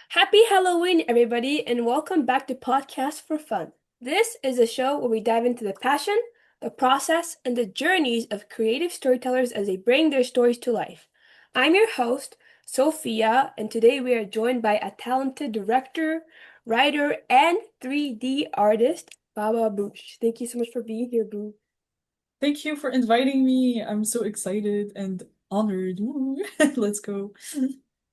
Happy Halloween, everybody, and welcome back to Podcast for Fun. This is a show where we dive into the passion, the process, and the journeys of creative storytellers as they bring their stories to life. I'm your host, Sophia, and today we are joined by a talented director, writer, and 3D artist, Bababoushe. Thank you so much for being here, Boo. Thank you for inviting me. I'm so excited and honored. Woo. Let's go.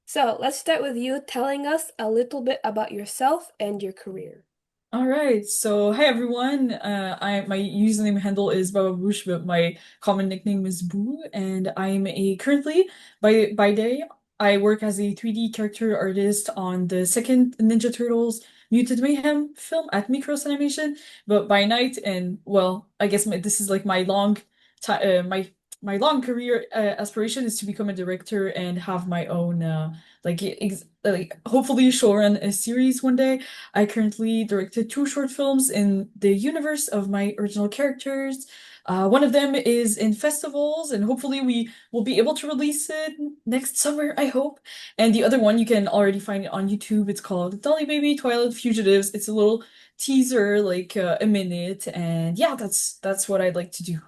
So let's start with you telling us a little bit about yourself and your career. All right. So, hi everyone. I my username handle is Bababoushe, but my common nickname is Boo, and I'm a currently by day I work as a 3D character artist on the second Ninja Turtles Mutant Mayhem film at Mikros Animation, but by night and well, I guess this is like my long time my long career aspiration is to become a director and have my own like hopefully show run a series one day. I currently directed two short films in the universe of my original characters. One of them is in festivals, and hopefully we will be able to release it next summer, I hope. And the other one you can already find it on YouTube. It's called Dolly Baby Twilight Fugitives. It's a little teaser, like a minute, and yeah, that's what I'd like to do.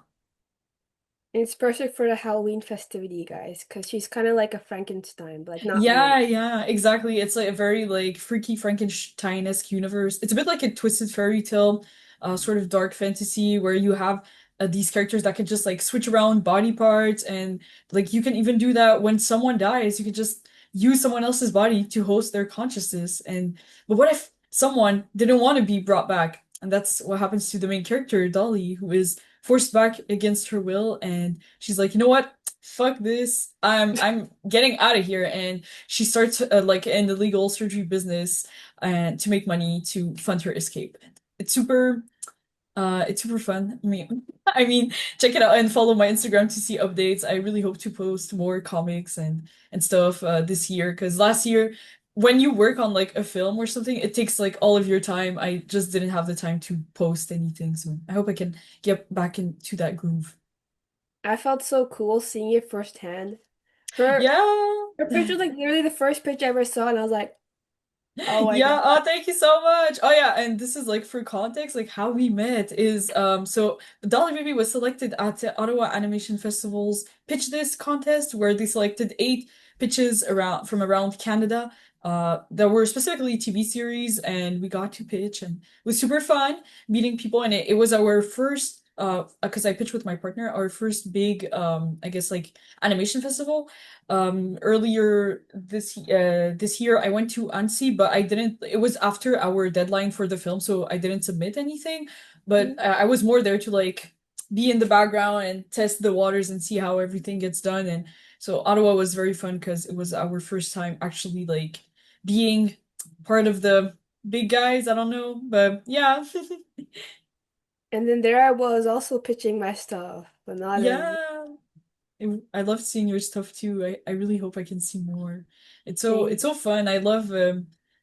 And it's perfect for the Halloween festivity, guys, because she's kind of like a Frankenstein, but like not really. Yeah, yeah, exactly. It's like a very like freaky Frankenstein-esque universe. It's a bit like a twisted fairy tale, sort of dark fantasy where you have these characters that can just like switch around body parts and like you can even do that when someone dies. You can just use someone else's body to host their consciousness. And but what if someone didn't want to be brought back? And that's what happens to the main character, Dolly, who is forced back against her will, and she's like, you know what? Fuck this. I'm getting out of here. And she starts like in the legal surgery business and to make money to fund her escape. It's super fun. I mean, check it out and follow my Instagram to see updates. I really hope to post more comics and stuff this year because last year when you work on like a film or something, it takes like all of your time. I just didn't have the time to post anything, so I hope I can get back into that groove. I felt so cool seeing it firsthand. Her Yeah. her picture was like literally the first picture I ever saw, and I was like, oh my Yeah, God. oh thank you so much. Oh yeah, and this is like for context, like how we met is so Dolly Baby was selected at the Ottawa Animation Festival's Pitch This contest where they selected eight pitches around from around Canada that were specifically TV series and we got to pitch and it was super fun meeting people and it was our first because I pitched with my partner, our first big I guess like animation festival. Earlier this year I went to Annecy, but I didn't. It was after our deadline for the film, so I didn't submit anything. But I was more there to like be in the background and test the waters and see how everything gets done. And so Ottawa was very fun because it was our first time actually like being part of the big guys. I don't know, but yeah, And then there I was also pitching my stuff, but not in. yeah. I love seeing your stuff too. I really hope I can see more. Same. It's so fun. I love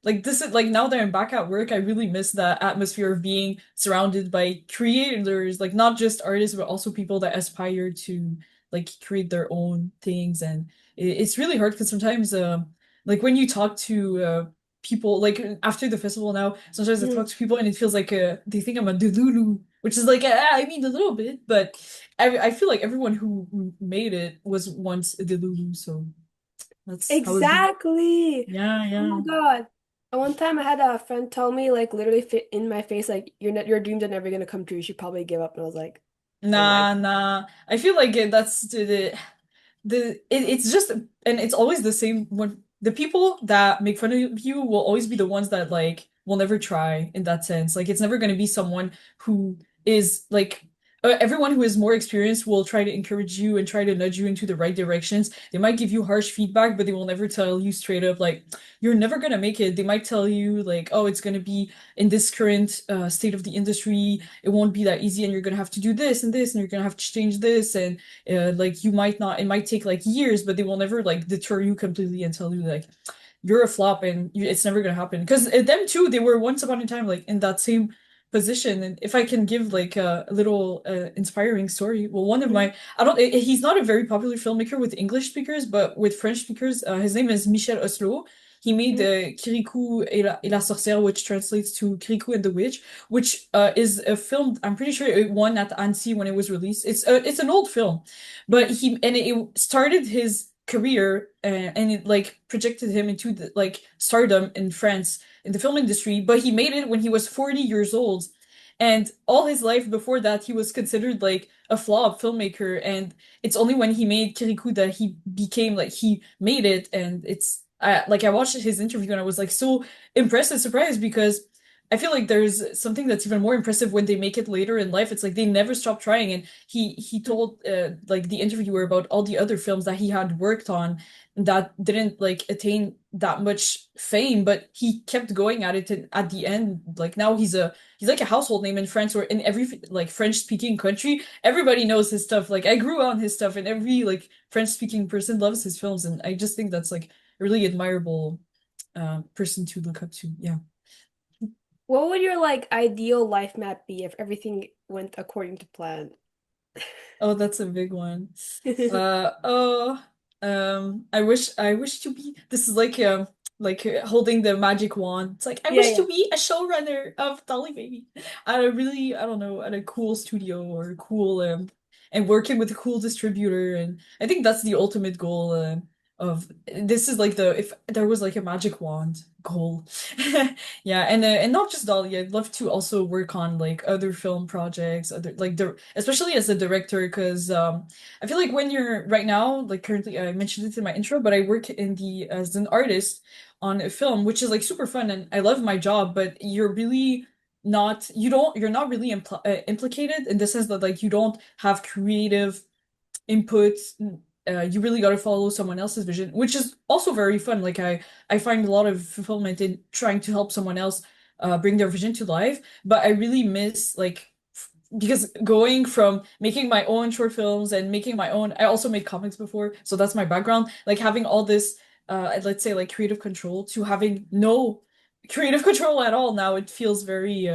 like this is like now that I'm back at work, I really miss that atmosphere of being surrounded by creators, like not just artists, but also people that aspire to like create their own things. And it's really hard because sometimes like when you talk to people like after the festival now, sometimes I talk to people and it feels like they think I'm a delulu, which is like I mean a little bit, but I feel like everyone who made it was once a Delulu, so that's how it be. Exactly. Yeah, Oh yeah. my God. One time I had a friend tell me, like, literally fit in my face, like, your dreams are never gonna come true. You should probably give up. And I was like, oh my Nah, nah. I feel like that's it's just and it's always the same when the people that make fun of you will always be the ones that like will never try in that sense. Like it's never going to be someone who is like everyone who is more experienced will try to encourage you and try to nudge you into the right directions. They might give you harsh feedback, but they will never tell you straight up like you're never going to make it. They might tell you like, oh, it's going to be in this current state of the industry, it won't be that easy and you're going to have to do this and this and you're going to have to change this and like you might not, it might take like years, but they will never like deter you completely and tell you like you're a flop and it's never gonna happen. Because them too, they were once upon a time like in that same position. And if I can give like a little inspiring story, well, one of Mhm. my I don't he's not a very popular filmmaker with English speakers, but with French speakers, his name is Michel Oslo. He made Mhm. Kirikou et la sorcière, which translates to Kirikou and the Witch, which is a film. I'm pretty sure it won at Annecy when it was released. It's an old film, but Mhm. it started his career and it like projected him into the like stardom in France in the film industry, but he made it when he was 40 years old. And all his life before that, he was considered like a flawed filmmaker. And it's only when he made Kirikou that he became like, he made it. And like, I watched his interview and I was like so impressed and surprised because I feel like there's something that's even more impressive when they make it later in life. It's like they never stop trying. And he told like the interviewer about all the other films that he had worked on that didn't like attain that much fame, but he kept going at it. And at the end, like now he's like a household name in France or in every like French speaking country. Everybody knows his stuff. Like I grew on his stuff, and every like French speaking person loves his films. And I just think that's like a really admirable person to look up to. Yeah. What would your like ideal life map be if everything went according to plan? Oh, that's a big one. Yeah, Oh, I wish to be. This is like holding the magic wand. It's like I wish yeah. to be a showrunner of Dolly Baby at a really, I don't know, at a cool studio or a cool and working with a cool distributor. And I think that's the ultimate goal. Of this is like the if there was like a magic wand goal. Yeah, and not just Dolly. I'd love to also work on like other film projects, other like the especially as a director, because I feel like when you're right now, like currently, I mentioned it in my intro, but I work in the as an artist on a film, which is like super fun and I love my job, but you're not really implicated in the sense that like you don't have creative input. You really got to follow someone else's vision, which is also very fun. Like I find a lot of fulfillment in trying to help someone else bring their vision to life. But I really miss like because going from making my own short films and making my own, I also made comics before, so that's my background. Like having all this, let's say like creative control to having no creative control at all now, it feels very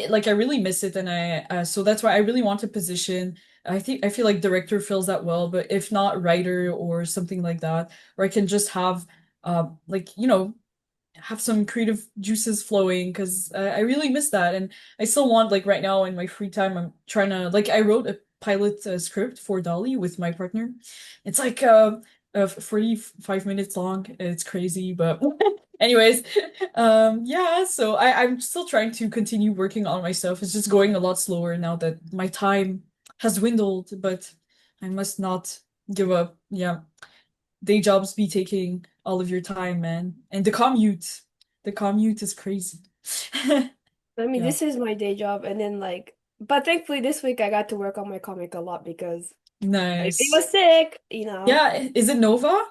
like I really miss it, and I so that's why I really want a position. I feel like director fills that well, but if not writer or something like that, where I can just have like have some creative juices flowing because I really miss that, and I still want like right now in my free time I'm trying to like I wrote a pilot script for Dolly with my partner. It's like 45 minutes long. It's crazy, but anyways, yeah. So I'm still trying to continue working on my stuff. It's just going a lot slower now that my time has dwindled, but I must not give up. Yeah, day jobs be taking all of your time, man. And the commute is crazy. I mean, Yeah, this is my day job, and then like, but thankfully this week I got to work on my comic a lot because I nice. was sick. Yeah, is it Nova?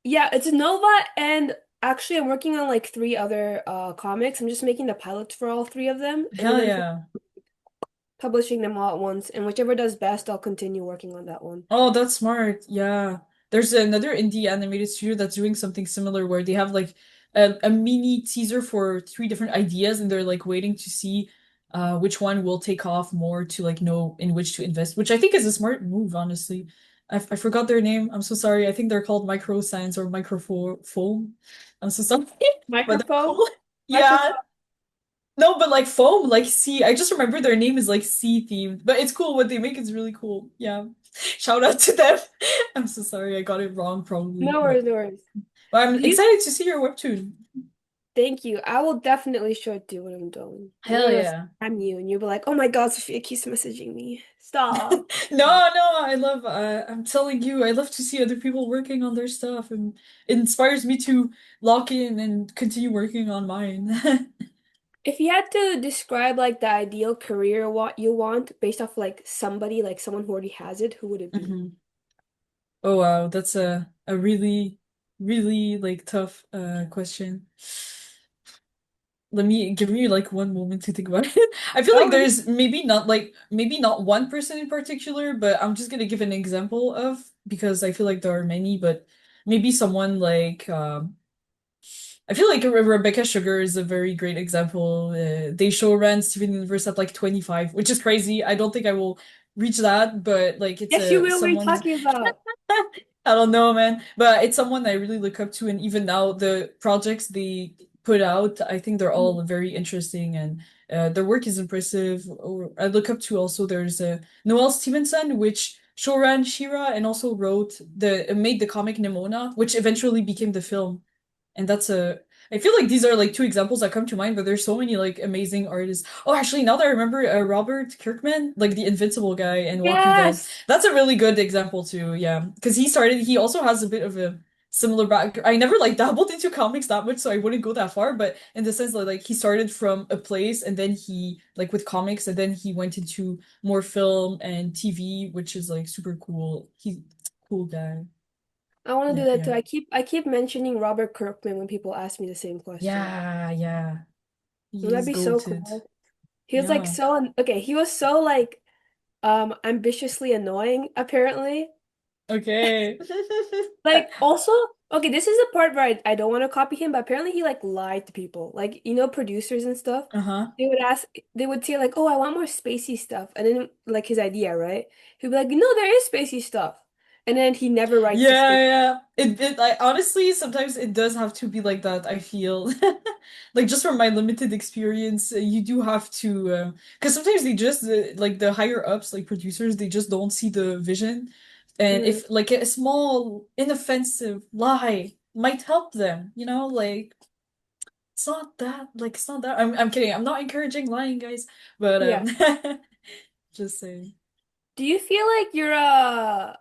Yeah, it's Nova, and actually I'm working on like three other comics. I'm just making the pilots for all three of them, and then Hell I'm yeah. publishing them all at once. And whichever does best, I'll continue working on that one. Oh, that's smart. Yeah. There's another indie animated studio that's doing something similar where they have like a mini teaser for three different ideas and they're like waiting to see which one will take off more to like know in which to invest, which I think is a smart move, honestly. I forgot their name. I'm so sorry. I think they're called Microscience or Microfoam. I'm so sorry, but they're Microphone, cool. Yeah, microphone. no, but like foam, like sea. I just remember their name is like sea themed, but it's cool. What they make is really cool. Yeah. Shout out to them. I'm so sorry, I got it wrong probably, No worries, no worries. but I'm You, excited to see your webtoon. thank you. I will definitely show it to you when I'm done. I'm Hell gonna yeah. spam you, and you'll be like, "Oh my God, Sophia keeps messaging me. Stop." No, no, I'm telling you, I love to see other people working on their stuff and it inspires me to lock in and continue working on mine. If you had to describe like the ideal career what you want based off like somebody, like someone who already has it, who would it be? Mhm. Oh wow, that's a really, really like tough question. Let me give me like one moment to think about it. I feel No like worries. there's maybe not one person in particular, but I'm just gonna give an example of because I feel like there are many, but maybe someone like I feel like Rebecca Sugar is a very great example. They show ran Steven Universe at like 25, which is crazy. I don't think I will reach that, but like it's Yes, you a will. What are you someone talking about? I don't know, man. But it's someone I really look up to, and even now the projects they put out, I think they're Mhm. all very interesting and their work is impressive. Or I look up to also there's Noel Stevenson, which showran Shira and also wrote the made the comic Nimona, which eventually became the film. And that's a I feel like these are like two examples that come to mind, but there's so many like amazing artists. Oh, actually, now that I remember, Robert Kirkman, like the Invincible guy in Walking Dead, Yes. that's a really good example too. Yeah, because he also has a bit of a similar back. I never like dabbled into comics that much, so I wouldn't go that far. But in the sense that like he started from a place, and then he like with comics, and then he went into more film and TV, which is like super cool. He's a cool guy. I want to do Yeah, that yeah. too. I keep mentioning Robert Kirkman when people ask me the same question. Yeah, yeah. Wouldn't that He's be so goated. cool? He was like Yeah. so okay, he was so like ambitiously annoying apparently. Okay. Like also, okay, this is the part where I don't want to copy him, but apparently he like lied to people. Like, producers and stuff. Uh-huh. They would ask, they would say like, "Oh, I want more spacey stuff." And then like his idea, right? He'd be like, "No, there is spacey stuff." And then he never writes the Yeah, space. yeah. It I honestly sometimes it does have to be like that, I feel. Like just from my limited experience, you do have to because sometimes they just like the higher ups, like producers, they just don't see the vision. And Mm, if like a small inoffensive lie might help them, like it's not that I'm kidding. I'm not encouraging lying, guys, but yeah. just saying. Do you feel like you're a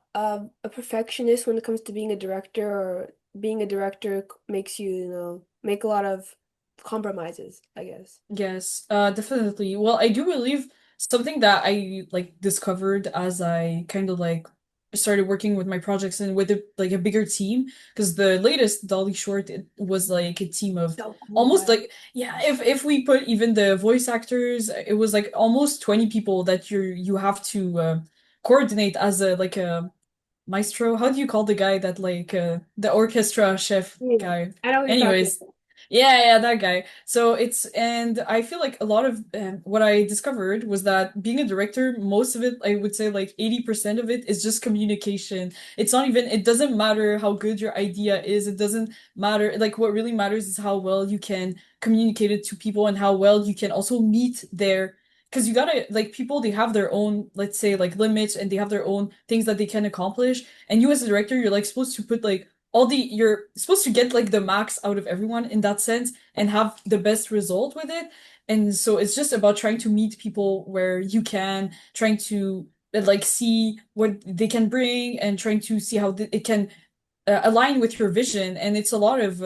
perfectionist when it comes to being a director, or being a director makes you, make a lot of compromises, I guess? Yes, definitely. Well, I do believe something that I like discovered as I kind of like started working with my projects and with like a bigger team, because the latest Dolly short it was like a team of So cool, almost by the way. like yeah, if we put even the voice actors, it was like almost 20 people that you have to coordinate as a like a maestro. How do you call the guy that like the orchestra chef Yeah, guy? I know what you're talking Anyways, about. yeah, that guy. So it's and I feel like a lot of what I discovered was that being a director, most of it, I would say like 80% of it is just communication. It's not even, it doesn't matter how good your idea is. It doesn't matter. Like what really matters is how well you can communicate it to people and how well you can also meet their because you gotta like people they have their own let's say like limits and they have their own things that they can accomplish and you as a director you're like supposed to put like you're supposed to get like the max out of everyone in that sense and have the best result with it. And so it's just about trying to meet people where you can, trying to like see what they can bring and trying to see how it can align with your vision. And it's a lot of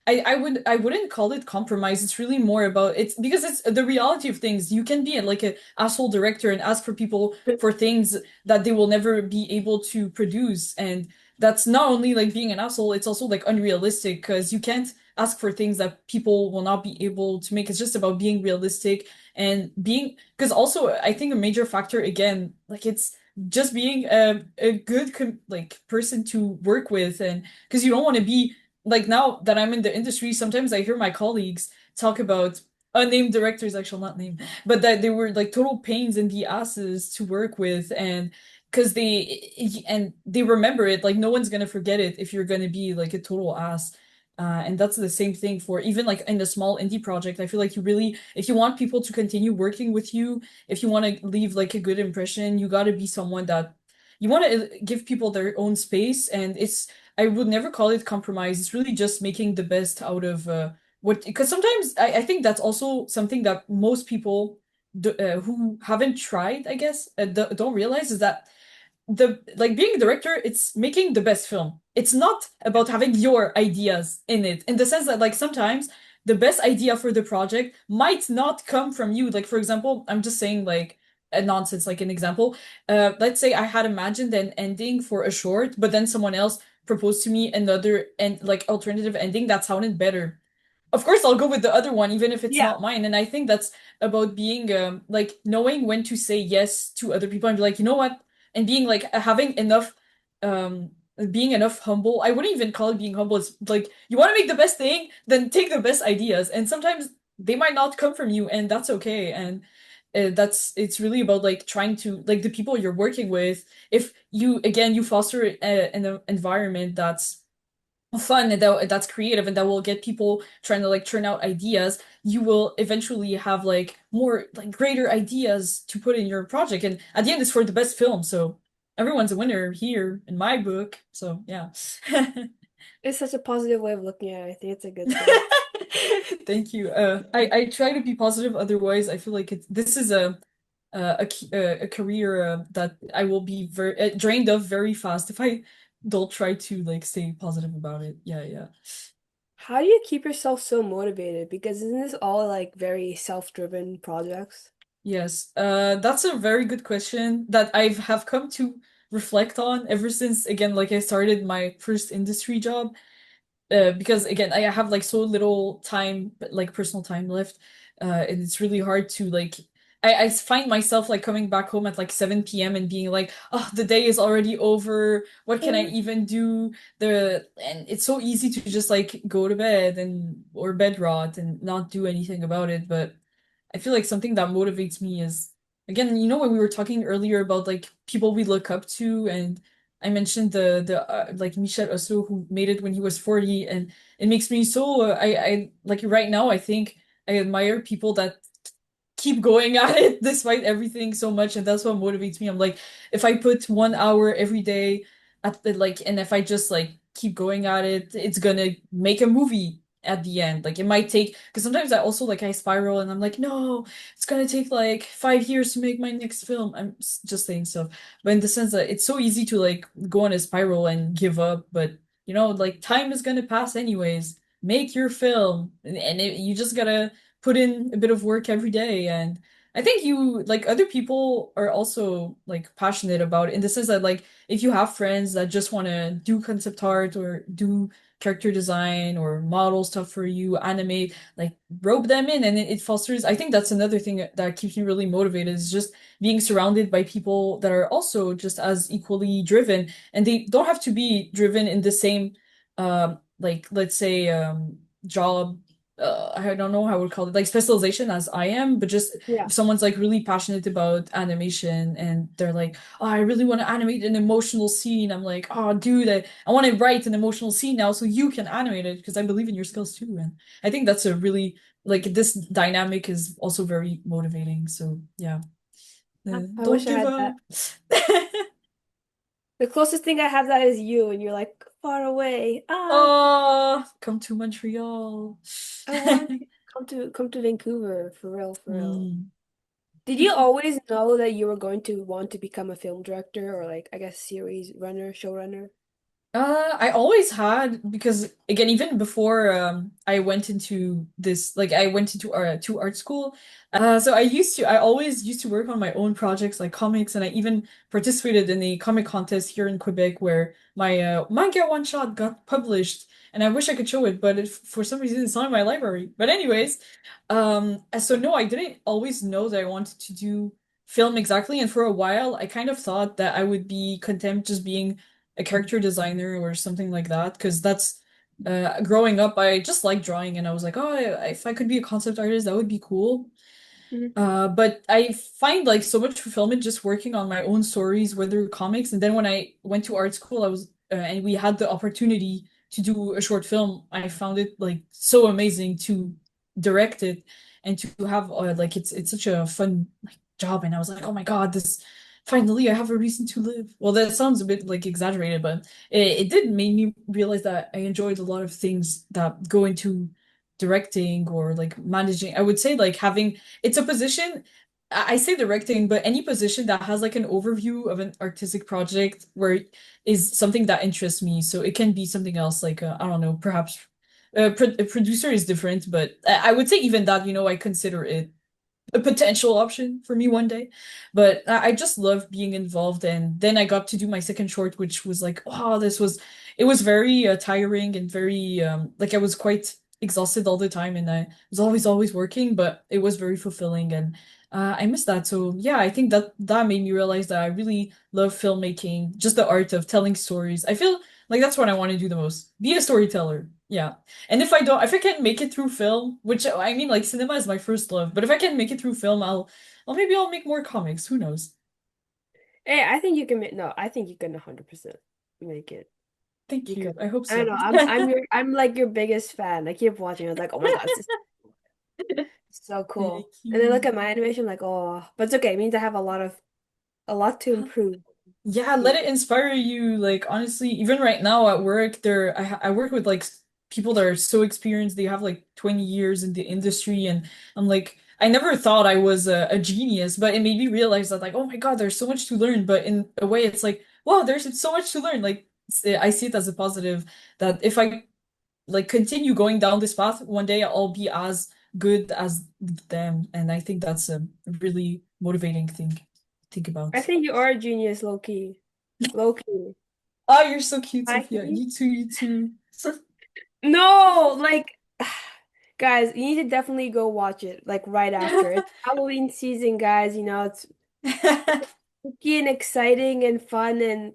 I wouldn't call it compromise. It's really more about it's because it's the reality of things. You can be like an asshole director and ask for people for things that they will never be able to produce. And that's not only like being an asshole, it's also like unrealistic because you can't ask for things that people will not be able to make. It's just about being realistic and being because also I think a major factor again, like it's just being a good like person to work with and because you don't want to be like now that I'm in the industry, sometimes I hear my colleagues talk about unnamed directors, I shall not name, but that they were like total pains in the asses to work with and because they remember it, like no one's gonna forget it if you're gonna be like a total ass. And that's the same thing for even like in a small indie project. I feel like you really, if you want people to continue working with you, if you want to leave like a good impression, you got to be someone that you want to give people their own space. And it's I would never call it compromise. It's really just making the best out of what, because sometimes I think that's also something that most people who haven't tried, I guess, don't realize is that the like being a director, it's making the best film. It's not about having your ideas in it, in the sense that like sometimes the best idea for the project might not come from you. Like for example, I'm just saying like a nonsense, like an example. Let's say I had imagined an ending for a short, but then someone else proposed to me another and like alternative ending that sounded better. Of course, I'll go with the other one, even if it's Yeah. not mine. And I think that's about being like knowing when to say yes to other people and be like, you know what? And being like having enough being enough humble. I wouldn't even call it being humble. It's like you want to make the best thing, then take the best ideas. And sometimes they might not come from you, and that's okay. And it's really about like trying to like the people you're working with. If you again you foster an environment that's fun and that's creative and that will get people trying to like churn out ideas, you will eventually have like more like greater ideas to put in your project. And at the end, it's for the best film, so everyone's a winner here in my book. So yeah. It's such a positive way of looking at it. I think it's a good thing. Thank you. I try to be positive. Otherwise, I feel like this is a career that I will be very drained of very fast if I don't try to like stay positive about it. Yeah, yeah. How do you keep yourself so motivated? Because isn't this all like very self-driven projects? Yes. That's a very good question that have come to reflect on ever since again, like I started my first industry job. Because again, I have like so little time, like personal time left, and it's really hard to like. I find myself like coming back home at like 7 p.m. and being like, oh, the day is already over. What can I even do? And it's so easy to just like go to bed and or bed rot and not do anything about it. But I feel like something that motivates me is again, when we were talking earlier about like people we look up to, and I mentioned the like Michel Oslo who made it when he was 40, and it makes me so I like right now I think I admire people that keep going at it despite everything so much, and that's what motivates me. I'm like, if I put 1 hour every day at the like, and if I just like keep going at it, it's gonna make a movie at the end. Like it might take, because sometimes I also like I spiral and I'm like, no, it's gonna take like 5 years to make my next film. I'm just saying stuff, but in the sense that it's so easy to like go on a spiral and give up, but like time is gonna pass anyways. Make your film, and you just gotta put in a bit of work every day. And I think you like other people are also like passionate about it in the sense that like if you have friends that just want to do concept art or do character design or model stuff for you, animate, like rope them in, and it fosters. I think that's another thing that keeps me really motivated is just being surrounded by people that are also just as equally driven, and they don't have to be driven in the same like let's say job, I don't know how I would call it, like specialization as I am, but just Yeah. if someone's like really passionate about animation and they're like, oh, I really want to animate an emotional scene. I'm like, oh, dude, I want to write an emotional scene now so you can animate it because I believe in your skills too. And I think that's a really, like, this dynamic is also very motivating. So, yeah, I don't wish I give had up. that. The closest thing I have that is you, and you're like far away. Ah, Oh, come to Montreal. I want to come to Vancouver for real, for real. Mm. Did you always know that you were going to want to become a film director or like I guess series runner, showrunner? I always had because again, even before I went into this, like I went into art school. So I always used to work on my own projects like comics, and I even participated in a comic contest here in Quebec where my manga one shot got published, and I wish I could show it, but for some reason it's not in my library. But anyways, so no, I didn't always know that I wanted to do film exactly, and for a while I kind of thought that I would be content just being a character designer or something like that because that's growing up I just liked drawing and I was like, oh, if I could be a concept artist that would be cool. Mhm. But I find like so much fulfillment just working on my own stories, whether comics, and then when I went to art school, I was and we had the opportunity to do a short film. I found it like so amazing to direct it and to have like it's such a fun like job, and I was like, oh my God, this finally I have a reason to live. Well, that sounds a bit like exaggerated, but it did make me realize that I enjoyed a lot of things that go into directing or like managing. I would say like having it's a position. I say directing, but any position that has like an overview of an artistic project where is something that interests me. So it can be something else, like I don't know, perhaps a producer is different, but I would say even that, I consider it a potential option for me one day. But I just love being involved. And then I got to do my second short, which was like, oh, it was very tiring and very, like I was quite exhausted all the time and I was always working, but it was very fulfilling. And I miss that. So yeah, I think that made me realize that I really love filmmaking, just the art of telling stories. I feel Like that's what I want to do the most. Be a storyteller. Yeah. And if I don't, if I can't make it through film, which I mean, like cinema is my first love, but if I can't make it through film, well, maybe I'll make more comics. Who knows? Hey, I think you can make, no, I think you can 100% make it. Thank You could. you. I hope I don't so. know. I'm like your biggest fan. I keep watching. I was like, oh my God, this is so Thank cool. And then look you. at my animation, like, oh, but it's okay. It means I have a lot to improve. Yeah, You let it inspire you. Like honestly, even right now at work, I work with like people that are so experienced. They have like 20 years in the industry, and I'm like, I never thought I was a genius, but it made me realize that like, oh my God, there's so much to learn. But in a way, it's like, wow, there's so much to learn. Like I see it as a positive that if I like continue going down this path, one day I'll be as good as them, and I think that's a really motivating thing to think I about. think you are a genius, low key. Low key. Oh, you're so cute, High Sophia. key? You too, you too. No, like, guys, you need to definitely go watch it, like right after. It's Halloween season, guys. It's spooky and exciting and fun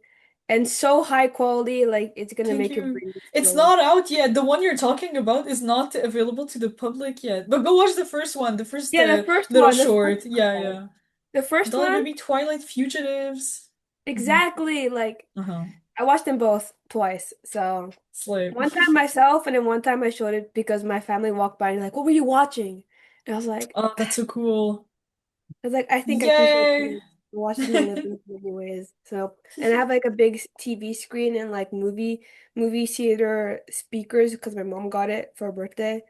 and so high quality. Like, it's gonna Thank make your you. brain It's explode. not out yet. The one you're talking about is not available to the public yet. But go watch the first one, the first Yeah, the first little one, the first short. Yeah, one. yeah. The first Dolly one, Baby, Twilight Fugitives. Mhm. exactly. Like, Uh-huh. I watched them both twice. So Slay. one time myself, and then one time I showed it because my family walked by and like, "What were you watching?" And Oh, that's so cool. I think I can show it to Yay. you. I watched it in my living room anyways. So, and I have like a big TV screen and like movie theater speakers because my mom got it for her birthday.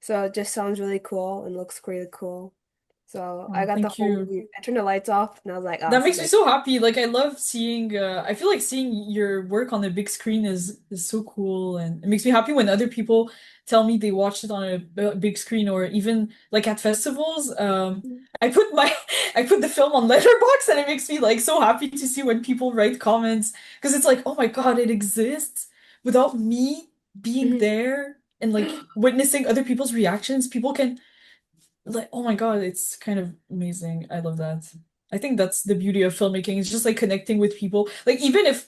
So it just sounds really cool and looks really cool. So I Oh, got the thank whole you. movie. I turned the lights off and I was like, oh, That this is makes me like, so happy. Like I love seeing I feel like seeing your work on the big screen is so cool, and it makes me happy when other people tell me they watched it on a big screen, or even like at festivals. I put my I put the film on Letterboxd, and it makes me like so happy to see when people write comments, because it's like, "Oh my God, it exists without me being Mhm. there and like witnessing other people's reactions. People can like, oh my God, it's kind of amazing. I love that. I think that's the beauty of filmmaking. It's just like connecting with people. Like even if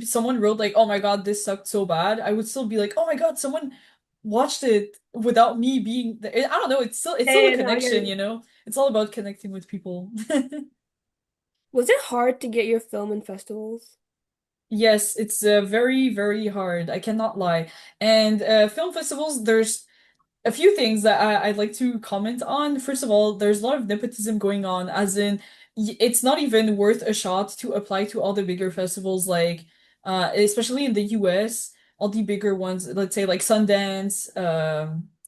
someone wrote like, "Oh my God, this sucked so bad," I would still be like, "Oh my God, someone watched it without me being there." I don't know. It's still a Yeah, no, I get connection, it. you know? It's all about connecting with people. Was it hard to get your film in festivals? Yes, it's very, very hard. I cannot lie. And film festivals, there's a few things that I'd like to comment on. First of all, there's a lot of nepotism going on, as in it's not even worth a shot to apply to all the bigger festivals, like especially in the US, all the bigger ones, let's say like Sundance,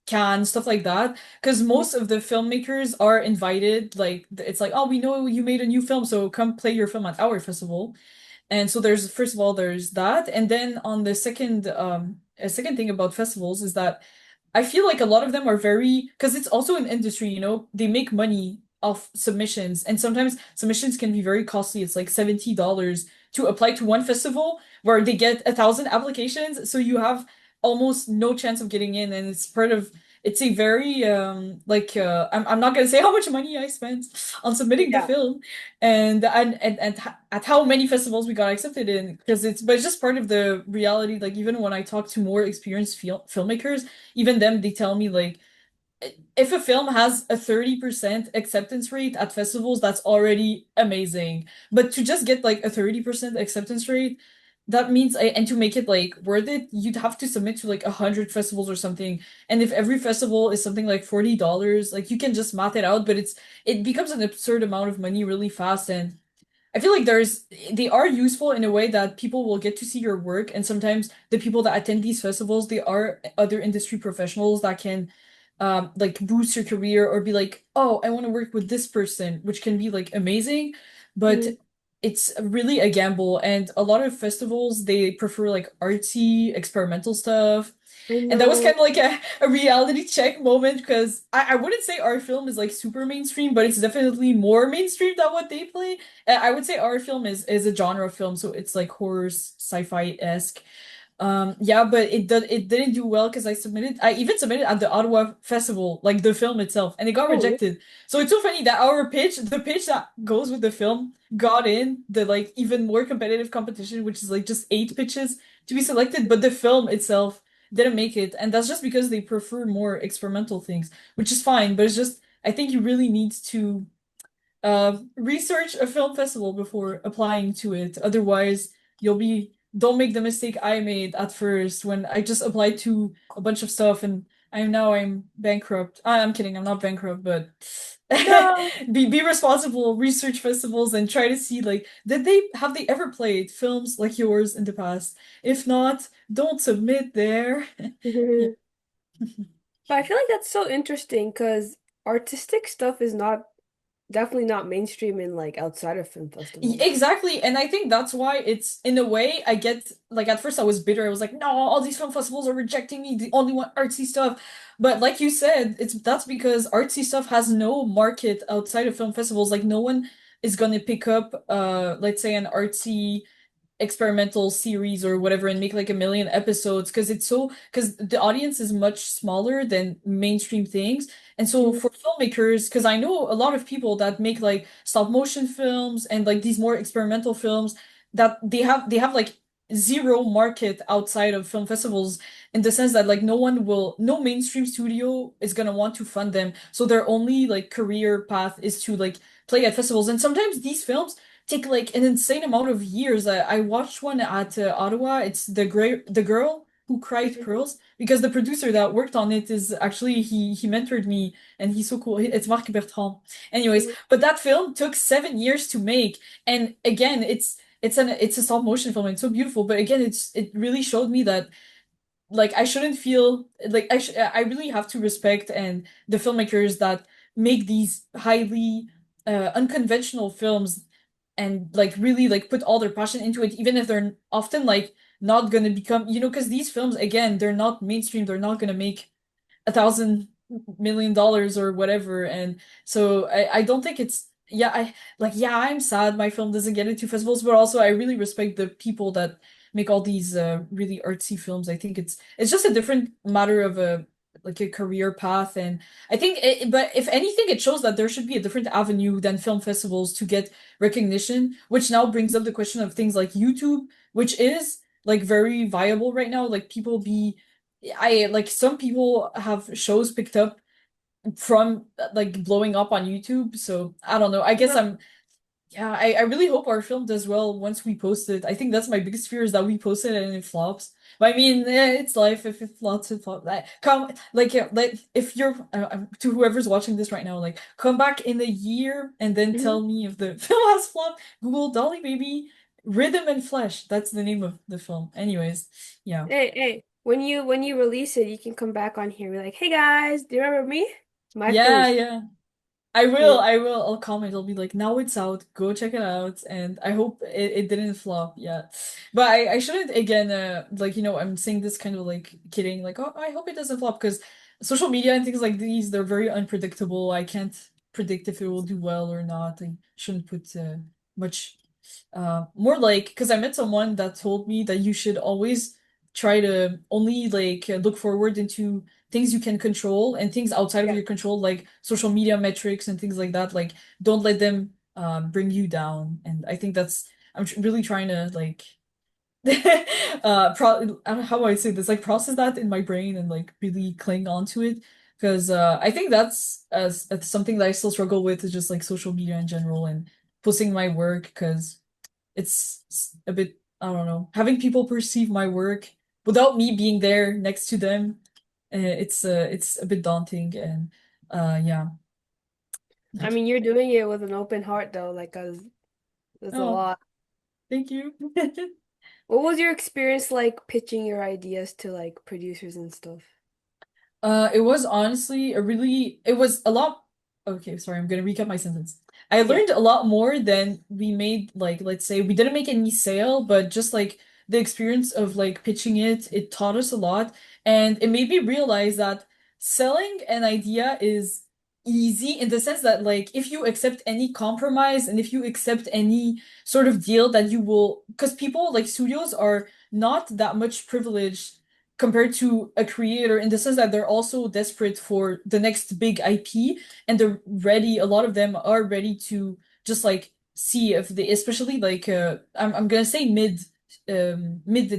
Cannes, stuff like that, because Mhm. most of the filmmakers are invited. Like it's like, oh, we know you made a new film, so come play your film at our festival. And so there's first of all there's that, and then on the second a second thing about festivals is that I feel like a lot of them are very, because it's also an industry, you know, they make money off submissions, and sometimes submissions can be very costly. It's like $70 to apply to one festival where they get 1,000 applications, so you have almost no chance of getting in, and it's a very I'm not gonna say how much money I spent on submitting the Yeah. film, and at how many festivals we got accepted in, because it's just part of the reality. Like even when I talk to more experienced filmmakers, even them, they tell me like if a film has a 30% acceptance rate at festivals, that's already amazing. But to just get like a 30% acceptance rate, that means, and to make it like worth it, you'd have to submit to like 100 festivals or something. And if every festival is something like $40, like you can just math it out, but it becomes an absurd amount of money really fast. And I feel like they are useful in a way that people will get to see your work, and sometimes the people that attend these festivals, they are other industry professionals that can like boost your career, or be like, "Oh, I want to work with this person," which can be like amazing, but Mhm. it's really a gamble, and a lot of festivals they prefer like artsy, experimental stuff. I And that was know. kind of like a reality check moment, because I wouldn't say our film is like super mainstream, but it's definitely more mainstream than what they play. I would say our film is a genre film, so it's like horror, sci-fi-esque. Yeah, but it didn't do well because I even submitted at the Ottawa Festival, like the film itself, and it got Oh, really? rejected. So it's so funny that the pitch that goes with the film got in the like even more competitive competition, which is like just 8 pitches to be selected, but the film itself didn't make it, and that's just because they prefer more experimental things, which is fine, but it's just I think you really need to research a film festival before applying to it. Otherwise, don't make the mistake I made at first when I just applied to a bunch of stuff and I'm bankrupt. I'm kidding, I'm not bankrupt, but No. be responsible, research festivals and try to see like have they ever played films like yours in the past? If not, don't submit there. Yeah. But I feel like that's so interesting because artistic stuff is not definitely not mainstream in like outside of film festivals. Exactly, and I think that's why it's in a way I get like at first I was bitter. I was like, no, all these film festivals are rejecting me. They only want artsy stuff. But like you said, it's that's because artsy stuff has no market outside of film festivals. Like no one is gonna pick up let's say an artsy experimental series or whatever and make like 1 million episodes because the audience is much smaller than mainstream things. And so Mhm. for filmmakers, because I know a lot of people that make like stop motion films and like these more experimental films that they have like zero market outside of film festivals in the sense that like no mainstream studio is gonna want to fund them. So their only like career path is to like play at festivals. And sometimes these films take like an insane amount of years. I watched one at Ottawa. It's the girl who cried Mhm. pearls because the producer that worked on it is actually he mentored me and he's so cool. It's Marc Bertrand. Anyways, Mhm. but that film took 7 years to make, and again, it's a stop motion film. And it's so beautiful, but again, it really showed me that like I shouldn't feel like I really have to respect and the filmmakers that make these highly unconventional films and like really like put all their passion into it even if they're often like not gonna become because these films again they're not mainstream, they're not gonna make $1,000 million or whatever. And so I don't think it's yeah I like yeah I'm sad my film doesn't get into festivals, but also I really respect the people that make all these really artsy films. I think it's just a different matter of a like a career path. And I think but if anything it shows that there should be a different avenue than film festivals to get recognition, which now brings up the question of things like YouTube, which is like very viable right now. Like people be I like some people have shows picked up from like blowing up on YouTube. So I don't know. I guess No. I really hope our film does well once we post it. I think that's my biggest fear is that we post it and it flops. But I mean, it's life. If it flops, it flops. Come, like, yeah, like if you're to whoever's watching this right now, like, come back in a year and then Mhm. tell me if the film has flopped. Google Dolly Baby, Rhythm and Flesh. That's the name of the film. Anyways, yeah. Hey, when you release it, you can come back on here and be like, "Hey guys, do you remember me? My film Yeah, is." yeah. I will, Yeah. I will. I'll comment. I'll be like, now it's out. Go check it out. And I hope it didn't flop yet. But I shouldn't again like I'm saying this kind of like kidding, like, oh I hope it doesn't flop because social media and things like these, they're very unpredictable. I can't predict if it will do well or not. I shouldn't put much more like because I met someone that told me that you should always try to only like look forward into things you can control and things outside of Yeah. your control, like social media metrics and things like that. Like, don't let them bring you down. And I think that's really trying to like I don't know how I say this, like process that in my brain and like really cling onto it. Because I think that's something that I still struggle with is just like social media in general and posting my work because it's a bit, I don't know, having people perceive my work without me being there next to them. It's a bit daunting and yeah. I mean, you're doing it with an open heart though, like, 'cause there's a Oh, lot. thank you. What was your experience like pitching your ideas to like producers and stuff? It was honestly it was a lot. Okay, sorry, I'm gonna recap my sentence. I Yeah. learned a lot more than we made, like, let's say we didn't make any sale, but just like the experience of like pitching it taught us a lot. And it made me realize that selling an idea is easy in the sense that like if you accept any compromise and if you accept any sort of deal that you will, because people like studios are not that much privileged compared to a creator in the sense that they're also desperate for the next big IP, and they're ready, a lot of them are ready to just like see if they, especially like I'm gonna say mid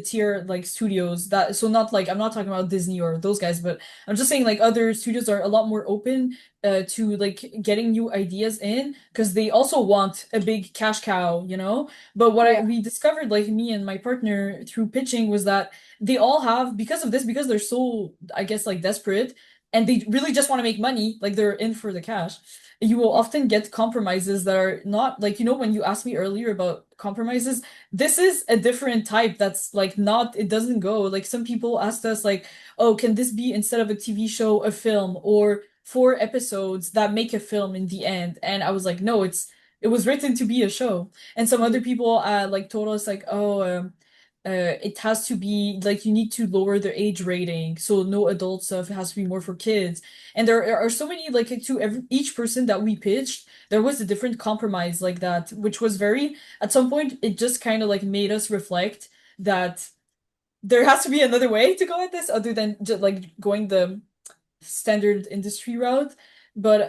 tier like studios, that so not like, I'm not talking about Disney or those guys, but I'm just saying like other studios are a lot more open to like getting new ideas in because they also want a big cash cow, you know? But what Yeah. we discovered, like me and my partner through pitching, was that they all have, because of this, because they're so, I guess, like desperate and they really just want to make money, like they're in for the cash. You will often get compromises that are not like, you know, when you asked me earlier about compromises, this is a different type that's like not, it doesn't go. Like some people asked us like, oh, can this be instead of a TV show, a film, or 4 episodes that make a film in the end? And I was like, no, it was written to be a show. And some other Mhm. people like told us like, oh, it has to be like you need to lower the age rating, so no adult stuff. It has to be more for kids. And there are so many like to each person that we pitched, there was a different compromise like that, which was very, at some point, it just kind of like made us reflect that there has to be another way to go at this other than just like going the standard industry route. But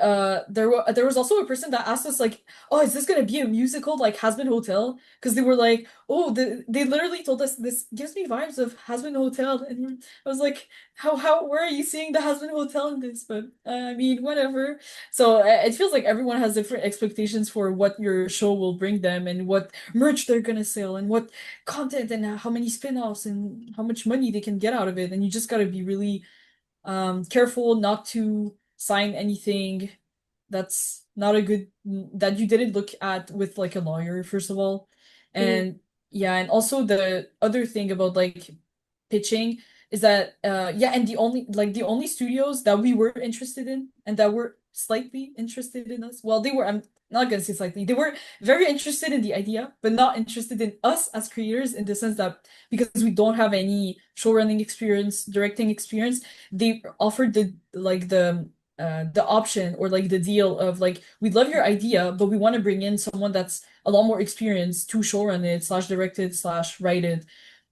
there was also a person that asked us like, "Oh, is this gonna be a musical like Hazbin Hotel?" Because they were like, "Oh, they literally told us this gives me vibes of Hazbin Hotel," and I was like, "How where are you seeing the Hazbin Hotel in this?" But I mean, whatever. So it feels like everyone has different expectations for what your show will bring them and what merch they're gonna sell and what content and how many spin-offs and how much money they can get out of it, and you just gotta be really careful not to sign anything that's not a good, that you didn't look at with like a lawyer, first of all. Mhm. And yeah, and also the other thing about like pitching is that yeah, and the only studios that we were interested in and that were slightly interested in us, well, they were, I'm not gonna say slightly, they were very interested in the idea, but not interested in us as creators in the sense that because we don't have any show running experience, directing experience, they offered the option or like the deal of like, we love your idea, but we want to bring in someone that's a lot more experienced to showrun it slash direct it slash write it,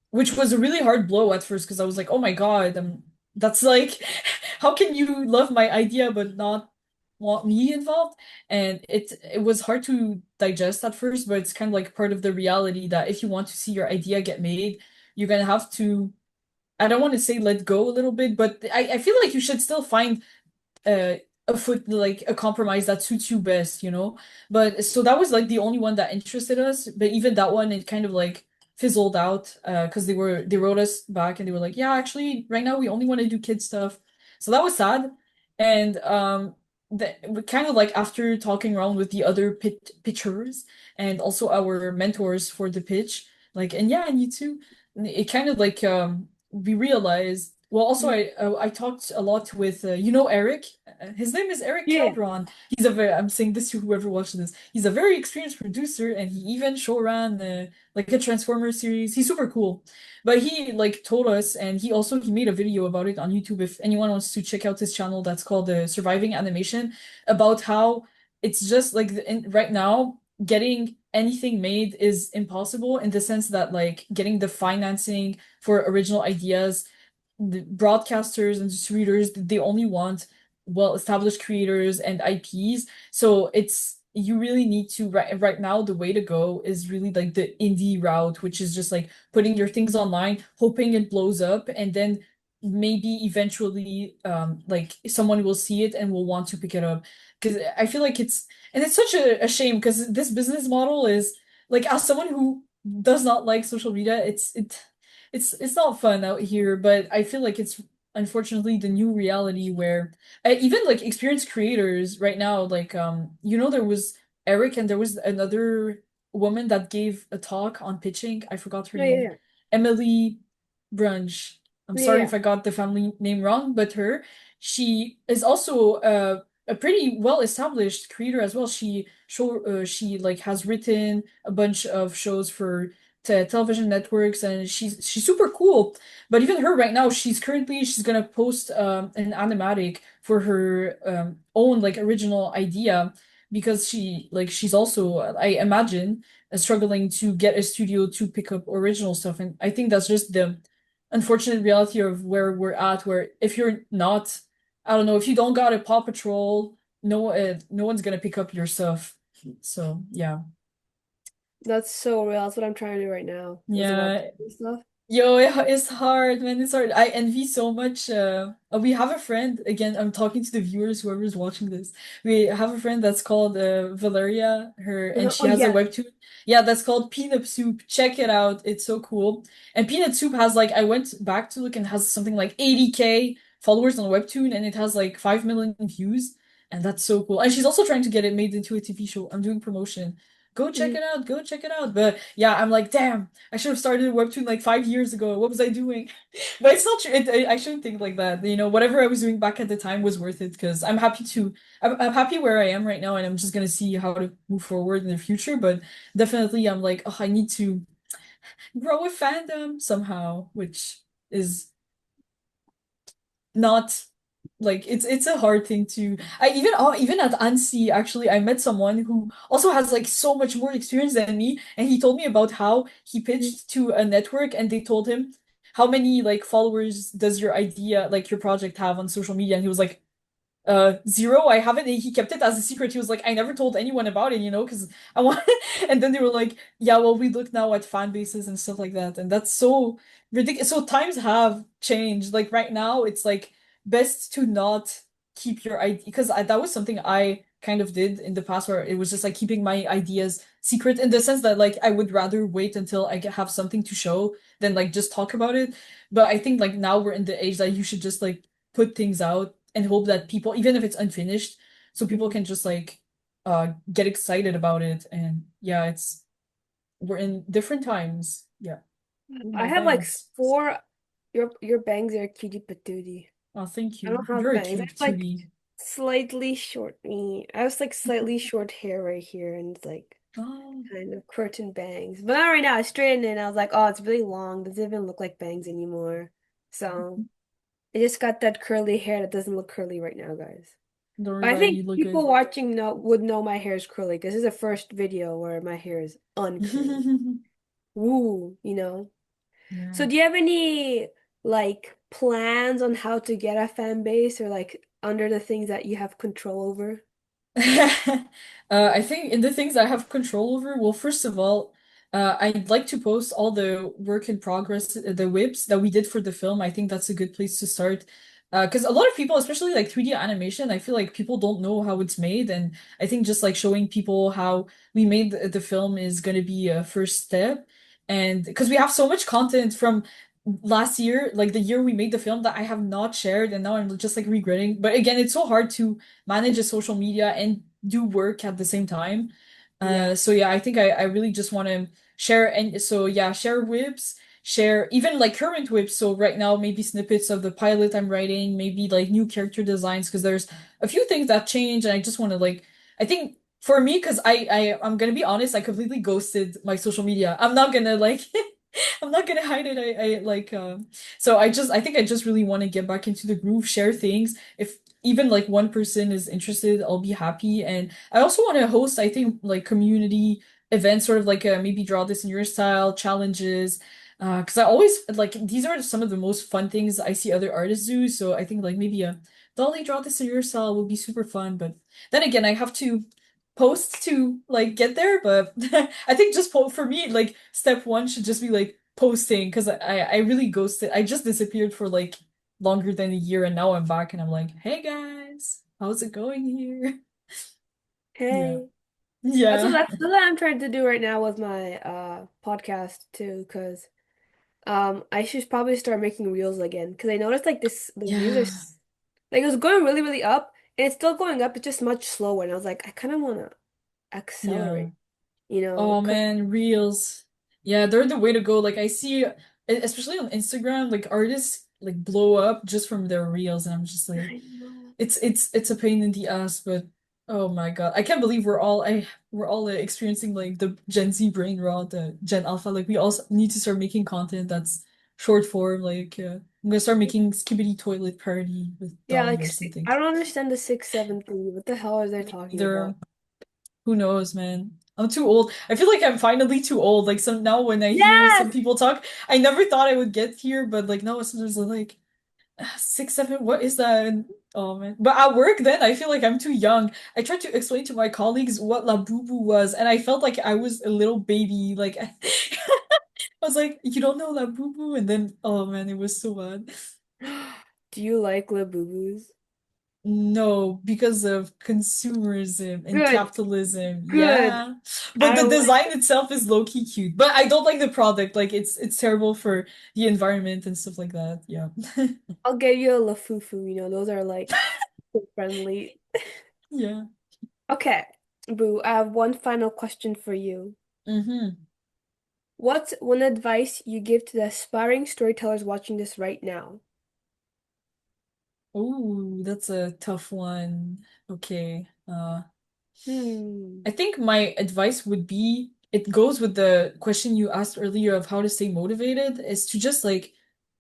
which was a really hard blow at first because I was like, oh my God, that's like, how can you love my idea but not want me involved? And it was hard to digest at first, but it's kind of like part of the reality that if you want to see your idea get made, you're gonna have to, I don't want to say let go a little bit, but I feel like you should still find uh, a foot, like a compromise that suits you best, you know? But so that was like the only one that interested us. But even that one, it kind of like fizzled out because they wrote us back and they were like, yeah, actually, right now we only want to do kid stuff. So that was sad. And we kind of like after talking around with the other pitchers and also our mentors for the pitch, like, and yeah, and you too, it kind of like we realized, well, also Mhm. I talked a lot with you know Eric. His name is Eric Yeah. Calderon. He's a very, I'm saying this to whoever watches this. He's a very experienced producer, and he even showran like a Transformers series. He's super cool. But he like told us, and he made a video about it on YouTube. If anyone wants to check out his channel, that's called Surviving Animation, about how it's just like right now getting anything made is impossible in the sense that like getting the financing for original ideas, the broadcasters and distributors, they only want well-established creators and IPs. So it's, you really need to, right now the way to go is really like the indie route, which is just like putting your things online, hoping it blows up, and then maybe eventually like someone will see it and will want to pick it up. Because I feel like it's, and it's such a shame because this business model is like, as someone who does not like social media, it's not fun out here, but I feel like it's unfortunately the new reality where even like experienced creators right now, like you know, there was Eric and there was another woman that gave a talk on pitching. I forgot her Yeah, yeah, name. yeah. Emily Brunch. I'm Yeah, sorry yeah. if I got the family name wrong, but she is also a pretty well established creator as well. She like has written a bunch of shows for television networks, and she's super cool. But even her right now, she's gonna post an animatic for her own like original idea because she's also I imagine struggling to get a studio to pick up original stuff, and I think that's just the unfortunate reality of where we're at. Where if you're not, I don't know, if you don't got a Paw Patrol, no one's gonna pick up your stuff. So yeah. That's so real. That's what I'm trying to do right now with the Yeah, website stuff. yo, it's hard, man. It's hard. I envy so much. We have a friend, again, I'm talking to the viewers, whoever's watching this. We have a friend that's called Valeria, and she Oh has a yeah. webtoon. Yeah, that's called Peanut Soup. Check it out. It's so cool. And Peanut Soup has like, I went back to look and has something like 80K followers on Webtoon, and it has like 5 million views. And that's so cool. And she's also trying to get it made into a TV show. I'm doing promotion. Go check Mhm. it out. Go check it out. But yeah, I'm like, damn. I should have started a webtoon like 5 years ago. What was I doing? But it's not true. I shouldn't think like that. You know, whatever I was doing back at the time was worth it because I'm happy where I am right now, and I'm just gonna see how to move forward in the future. But definitely, I'm like, oh, I need to grow a fandom somehow, which is not like it's a hard thing to even at ANSI actually I met someone who also has like so much more experience than me, and he told me about how he Mhm. pitched to a network and they told him how many like followers does your idea like your project have on social media, and he was like zero. I haven't. He kept it as a secret. He was like, I never told anyone about it, because I want. And then they were like, yeah, well, we look now at fan bases and stuff like that, and that's so ridiculous. So times have changed. Like right now, it's like best to not keep your idea because that was something I kind of did in the past, where it was just like keeping my ideas secret in the sense that like I would rather wait until I have something to show than like just talk about it. But I think like now we're in the age that you should just like put things out and hope that people, even if it's unfinished, so people Mhm. can just like get excited about it. And yeah, we're in different times. Yeah. Ooh, I my have like bangs. four. Your bangs are cutie patootie. Oh, thank I you. don't have You're a bangs. I cute have like cutie. slightly short. I have like slightly short hair right here, and it's like Oh. kind of curtain bangs. But not right now. I straightened it, and I was like, oh, it's really long. Doesn't even look like bangs anymore. So I just got that curly hair that doesn't look curly right now, guys. Don't worry But I about it. You think look people good. watching would know my hair is curly because this is the first video where my hair is uncurly. Woo, you know. Yeah. So do you have any like plans on how to get a fan base or like under the things that you have control over? I think in the things I have control over, well, first of all, I'd like to post all the work in progress, the whips that we did for the film. I think that's a good place to start. Because a lot of people, especially like 3D animation, I feel like people don't know how it's made. And I think just like showing people how we made the film is going to be a first step. And because we have so much content from last year, like the year we made the film, that I have not shared, and now I'm just like regretting. But again, it's so hard to manage a social media and do work at the same time. Yeah. So yeah, I think I really just want to share, and so yeah, share whips, share even like current whips. So right now, maybe snippets of the pilot I'm writing, maybe like new character designs, because there's a few things that change, and I just want to like, I think for me, because I'm gonna be honest, I completely ghosted my social media. I'm not gonna like I'm not gonna hide it. I like so I think I just really want to get back into the groove, share things. If even like one person is interested, I'll be happy. And I also want to host, I think, like community events, sort of like maybe draw this in your style, challenges. Because I always like these are some of the most fun things I see other artists do. So I think like maybe a Dolly draw this in your style would be super fun. But then again, I have to post to like get there. But I think just for me, like step one should just be like posting because I really ghosted. I just disappeared for like longer than a year, and now I'm back and I'm like, hey guys, how's it going here? Yeah. Hey. Yeah. That's what I'm trying to do right now with my podcast too, because I should probably start making reels again because I noticed like the views are Yeah. like it was going really, really up and it's still going up, it's just much slower. And I was like, I kind of want to Yeah. accelerate, you know, Oh 'cause man, reels. Yeah, they're the way to go. Like I see, especially on Instagram, like artists like blow up just from their reels, and I'm just like, I know. it's a pain in the ass, but Oh my God. I can't believe we're all experiencing like the Gen Z brain rot, the Gen Alpha. Like we also need to start making content that's short form. I'm gonna start making Skibidi Toilet Party with Yeah, Dolly like or something. I don't understand the 6-7 thing. What the hell are they Me talking about? neither. Who knows, man? I'm too old. I feel like I'm finally too old. Like some now when I hear some Yes! people talk, I never thought I would get here, but like now sometimes I'm like 6, 7, what is that? And, oh man. But at work then I feel like I'm too young. I tried to explain to my colleagues what La Boo Boo was, and I felt like I was a little baby. Like I was like, you don't know La Boo Boo? And then oh man, it was so bad. Do you like Labubu's? No, because of consumerism and Good, capitalism. good. Yeah. But I the like design itself is low-key cute. But I don't like the product. Like it's terrible for the environment and stuff like that. Yeah. I'll get you a Lafufu, those are like friendly. Yeah. Okay, Boo, I have one final question for you. Mm-hmm. What's one advice you give to the aspiring storytellers watching this right now? Oh, that's a tough one. Okay. Hmm. I think my advice would be it goes with the question you asked earlier of how to stay motivated, is to just like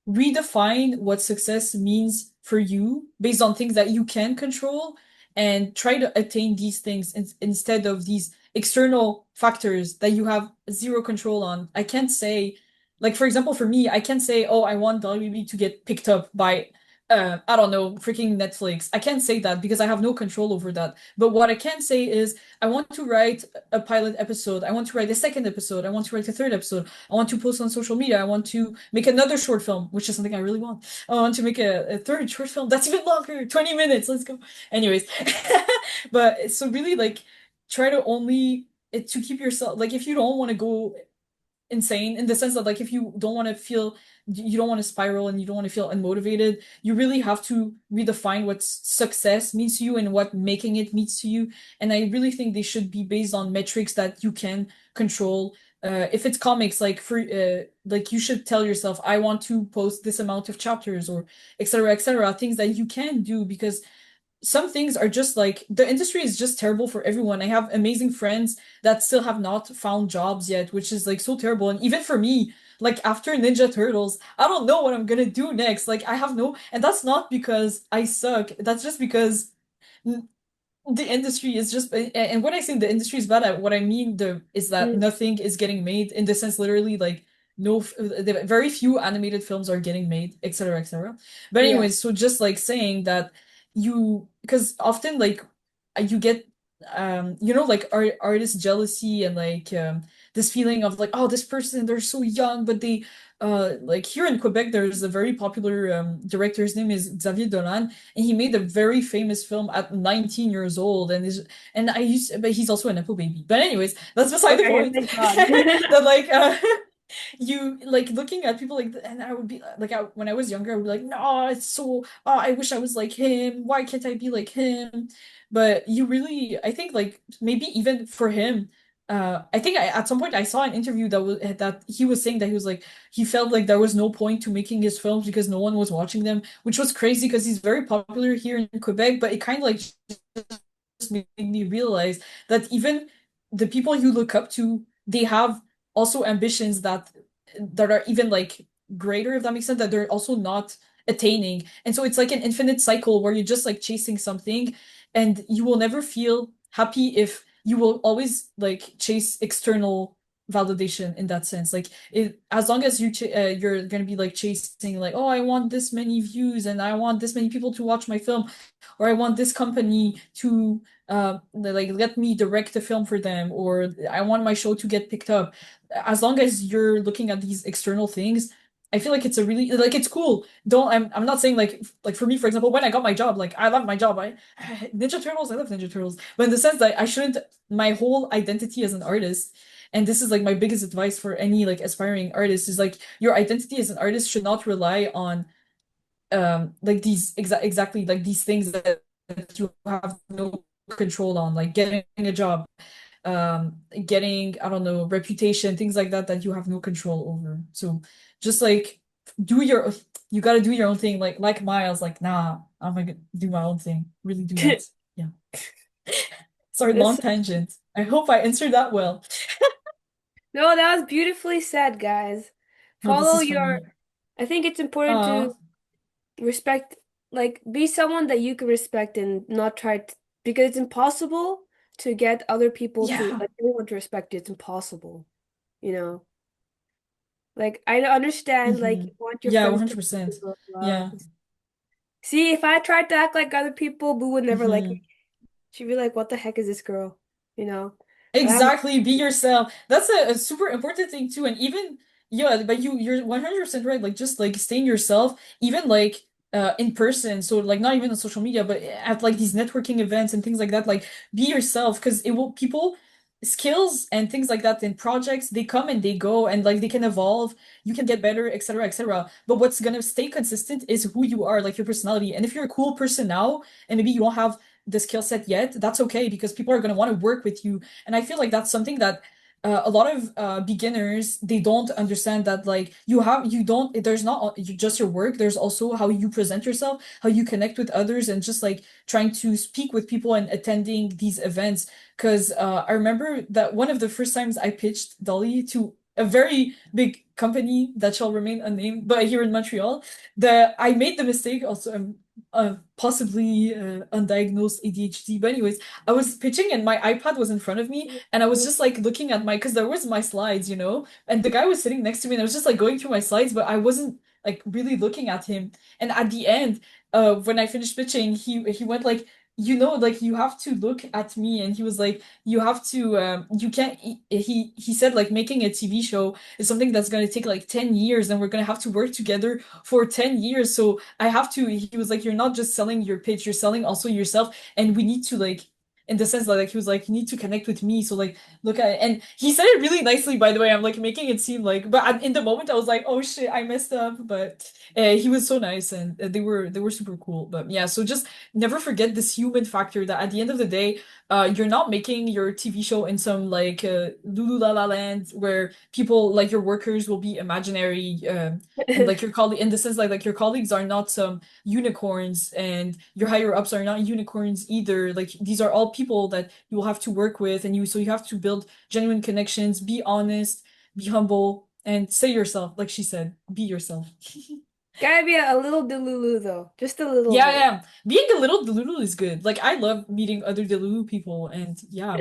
redefine what success means for you based on things that you can control and try to attain these things instead of these external factors that you have zero control on. I can't say, like, for example, for me, I can't say, oh, I want Dolly Baby to get picked up by, I don't know, freaking Netflix. I can't say that because I have no control over that. But what I can say is, I want to write a pilot episode. I want to write a second episode. I want to write a third episode. I want to post on social media. I want to make another short film, which is something I really want. I want to make a third short film that's even longer, 20 minutes. Let's go. Anyways, but so really like try to only to keep yourself like if you don't want to go insane in the sense that like if you don't want to feel you don't want to spiral and you don't want to feel unmotivated, you really have to redefine what success means to you and what making it means to you. And I really think they should be based on metrics that you can control. If it's comics, like you should tell yourself, I want to post this amount of chapters or etc. etc. Things that you can do because some things are just like the industry is just terrible for everyone. I have amazing friends that still have not found jobs yet, which is like so terrible. And even for me, like after Ninja Turtles, I don't know what I'm gonna do next. Like I have no, and that's not because I suck. That's just because the industry is just, and when I say the industry is bad, what I mean is that Mm, nothing is getting made in the sense literally like no, very few animated films are getting made, etc., etc. But yeah. anyways, so just like saying that because often like you get like artist jealousy and this feeling of like, oh, this person, they're so young, but they like here in Quebec, there's a very popular director. His name is Xavier Dolan, and he made a very famous film at 19 years old, but he's also a nepo baby. But anyways, that's beside the Okay, point. thank God. That you like looking at people and I would be like when I was younger I would be like, no, it's so I wish I was like him. Why can't I be like him? But you really, I think like maybe even for him, I think at some point I saw an interview that he was saying that he was like he felt like there was no point to making his films because no one was watching them, which was crazy because he's very popular here in Quebec. But it kind of like just made me realize that even the people you look up to, they have also ambitions that are even like greater, if that makes sense, that they're also not attaining. And so it's like an infinite cycle where you're just like chasing something and you will never feel happy if you will always like chase external validation in that sense. Like as long as you're gonna be like chasing like, oh, I want this many views and I want this many people to watch my film, or I want this company to like let me direct a film for them, or I want my show to get picked up. As long as you're looking at these external things, I feel like it's a really like it's cool. Don't I'm not saying like for me, for example, when I got my job, like I love my job. I Ninja Turtles, I love Ninja Turtles. But in the sense that I shouldn't my whole identity as an artist, and this is like my biggest advice for any like aspiring artist, is like your identity as an artist should not rely on like these exactly like these things that you have no control on, like getting a job, getting, I don't know, reputation, things like that that you have no control over. So just like do your you gotta do your own thing, like Miles, like nah, I'm gonna do my own thing, really do that. Yeah. Sorry, That's long so, tangent. I hope I answered that well. no, that was beautifully said, guys. No, this Follow is your. funny. I think it's important Uh, to respect, like, be someone that you can respect and not try to, because it's impossible to get other people to, yeah. like, everyone to respect you. It's impossible, you know? Like, I understand, like, Hmm. you want your Yeah, friends to 100%. blah, blah. Yeah. See, if I tried to act like other people, Boo would never like me. Hmm. She'd be like, what the heck is this girl? You know? But I'm, Exactly, be yourself. That's a super important thing too. And even yeah, but you're 100% right. Like just like staying yourself, even like in person. So like not even on social media, but at like these networking events and things like that. Like be yourself because it will people skills and things like that in projects they come and they go and like they can evolve. You can get better, etc., etc. But what's gonna stay consistent is who you are, like your personality. And if you're a cool person now and maybe you don't have the skill set yet, that's okay because people are going to want to work with you. And I feel like that's something that a lot of beginners they don't understand that like you don't there's not just your work, there's also how you present yourself, how you connect with others, and just like trying to speak with people and attending these events. Because I remember that one of the first times I pitched Dolly to a very big company that shall remain unnamed, but here in Montreal, the I made the mistake also. Possibly undiagnosed ADHD. But anyways, I was pitching and my iPad was in front of me and I was just like looking at my because there was my slides, and the guy was sitting next to me and I was just like going through my slides, but I wasn't like really looking at him. And at the end, when I finished pitching, he went like, like you have to look at me, and he was like, you have to you can't he said like making a TV show is something that's going to take like 10 years and we're going to have to work together for 10 years. So I have to, he was like, you're not just selling your pitch, you're selling also yourself. And we need to like, in the sense that like, he was like, you need to connect with me. So like, look at it. And he said it really nicely, by the way. I'm like making it seem like, but in the moment I was like, oh shit, I messed up. But he was so nice and they were super cool. But yeah, so just never forget this human factor that at the end of the day, you're not making your TV show in some like Lulu La La Land where people like your workers will be imaginary. And like your colleague in the sense like your colleagues are not some unicorns and your higher ups are not unicorns either. Like these are all people that you will have to work with, and you have to build genuine connections, be honest, be humble, and say yourself, like she said, be yourself. Gotta be a little delulu though, just a little Yeah, bit. yeah. Being a little Delulu is good. Like I love meeting other Delulu people, and yeah.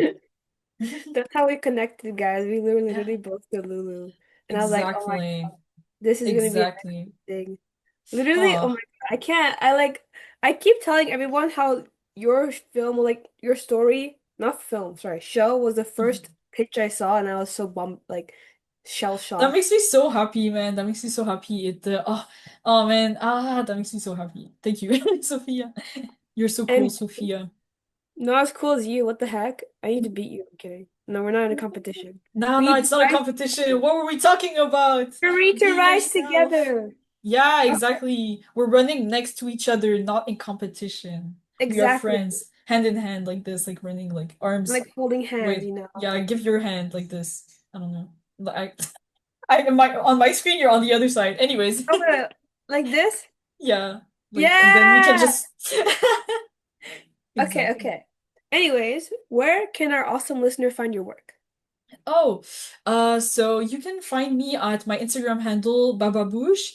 That's how we connected, guys. We were Yeah, literally both delulu, and I was like, oh my exactly. God, this is gonna be a next Exactly. thing. Literally, oh my Aw. God, I can't. I keep telling everyone how your film, like your story, not film, sorry, show was the first pitch I saw, and I was so bummed, like shell That shocked. makes me so happy, man. That makes me so happy. Oh man. That makes me so happy. Thank you, Sophia. You're so cool, And Sophia. not as cool as you. What the heck? I need to beat you. I'm kidding. No, we're not in a competition. No, We no, need to it's not a rise competition. together. What were we talking about? We need to Be rise yourself. together. Yeah, Oh, exactly. We're running next to each other, not in competition. We are exactly. friends, hand in hand, like this, like running, like arms. Like holding hands, Wait, I'm yeah, give thinking. your hand like this. I don't know. On my screen, you're on the other side. Anyways, Oh, but like this? yeah, like, and then we can Yeah! just Okay, exactly. okay. Anyways, where can our awesome listener find your work? Oh, so you can find me at my Instagram handle, Bababoushe.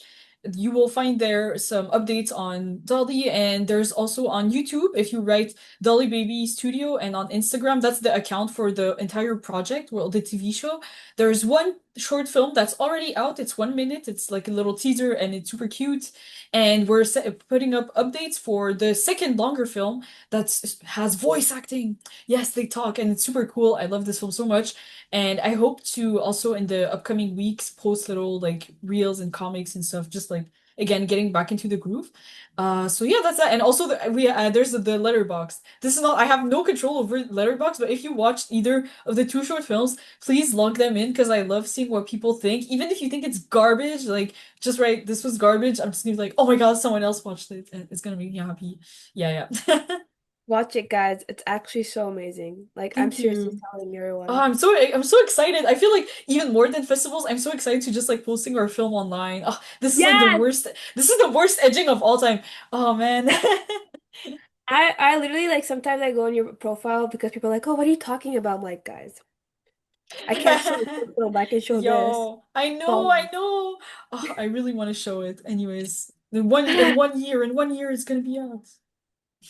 You will find there some updates on Dolly, and there's also on YouTube if you write Dolly Baby Studio, and on Instagram, that's the account for the entire project, well, the TV show. There's one short film that's already out. It's 1 minute. It's like a little teaser, and it's super cute. And we're putting up updates for the second longer film that has voice acting. Yes, they talk, and it's super cool. I love this film so much. And I hope to also in the upcoming weeks post little like reels and comics and stuff, just like again getting back into the groove. So yeah, that's that. And also there's the letterbox. This is not I have no control over letterbox, but if you watched either of the two short films, please log them in because I love seeing what people think. Even if you think it's garbage, like just write this was garbage. I'm just gonna be like, oh my God, someone else watched it, and it's gonna make me happy. Yeah, yeah. Watch it, guys. It's actually so amazing. Like, I'm Thank seriously you. telling Oh, everyone. I'm so excited. I feel like even more than festivals, I'm so excited to just like posting our film online. Oh, this is like the Yes! worst. This is the worst edging of all time. Oh man. I literally like sometimes I go on your profile because people are like, oh, what are you talking about? I'm like, guys, I can't show this film, but I can show this. Yo, I know, Follow I know. Oh, I really want to show it. Anyways, in one year it's gonna be out.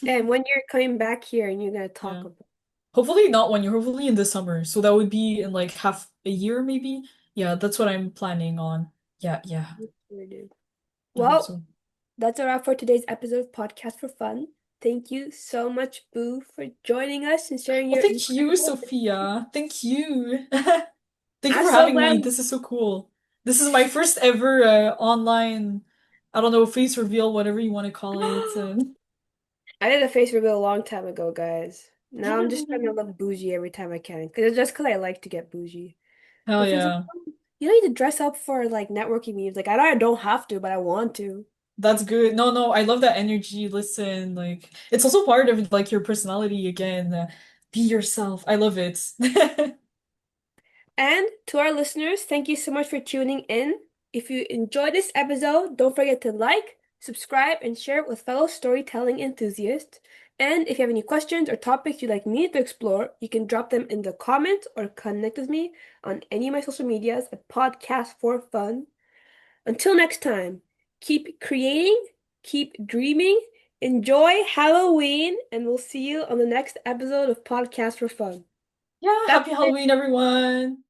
And when you're coming back here and you're gonna talk Yeah. about Hopefully not 1 year, hopefully in the summer. So that would be in like half a year maybe. Yeah, that's what I'm planning on. Yeah, yeah. it. I hope Well, so. that's a wrap for today's episode of Podcast for Fun. Thank you so much, Boo, for joining us and sharing Well, your thank you, incredible. Sophia. Thank you. Thank you I'm for so having me. glad This is so cool. This is my first ever online, I don't know, face reveal, whatever you want to call it. I did a face reveal a long time ago, guys. Now I'm just trying to look bougie every time I can, because I like to get bougie. Hell But since yeah. you don't need to dress up for like networking meetings, like I don't have to, but I want to. That's good. No, no, I love that energy. Listen, like it's also part of like your personality again. Be yourself. I love it. And to our listeners, thank you so much for tuning in. If you enjoyed this episode, don't forget to like, subscribe, and share it with fellow storytelling enthusiasts. And if you have any questions or topics you'd like me to explore, you can drop them in the comments or connect with me on any of my social medias at Podcast for Fun. Until next time, keep creating, keep dreaming, enjoy Halloween, and we'll see you on the next episode of Podcast for Fun. Yeah, That's happy it. Halloween, everyone.